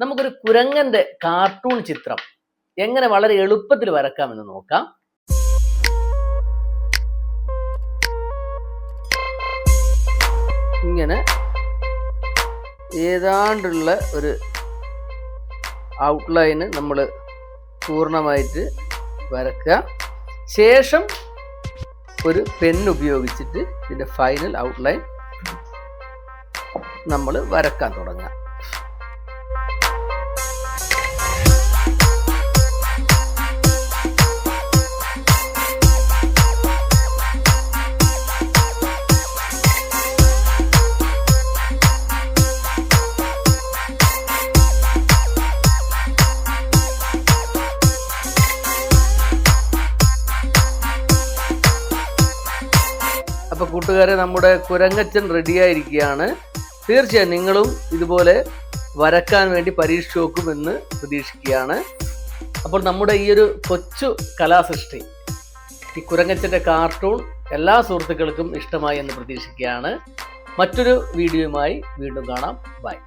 നമുക്കൊരു കുരങ്ങന്റെ കാർട്ടൂൺ ചിത്രം എങ്ങനെ വളരെ എളുപ്പത്തിൽ വരക്കാമെന്ന് നോക്കാം. ഇങ്ങനെ ഏതാണ്ടുള്ള ഒരു ഔട്ട്ലൈന് നമ്മൾ പൂർണ്ണമായിട്ട് വരക്കുക. ശേഷം ഒരു പെൻ ഉപയോഗിച്ചിട്ട് ഇതിൻ്റെ ഫൈനൽ ഔട്ട്ലൈൻ നമ്മൾ വരക്കാൻ തുടങ്ങാം. അപ്പോൾ കൂട്ടുകാരെ, നമ്മുടെ കുരങ്ങച്ചൻ റെഡിയായിരിക്കുകയാണ്. തീർച്ചയായും നിങ്ങളും ഇതുപോലെ വരക്കാൻ വേണ്ടി പരീക്ഷിച്ച് നോക്കുമെന്ന് പ്രതീക്ഷിക്കുകയാണ്. അപ്പോൾ നമ്മുടെ ഈ ഒരു കൊച്ചു കലാസൃഷ്ടി, ഈ കുരങ്ങച്ചൻ്റെ കാർട്ടൂൺ എല്ലാ സുഹൃത്തുക്കൾക്കും ഇഷ്ടമായി എന്ന് പ്രതീക്ഷിക്കുകയാണ്. മറ്റൊരു വീഡിയോയുമായി വീണ്ടും കാണാം. ബൈ.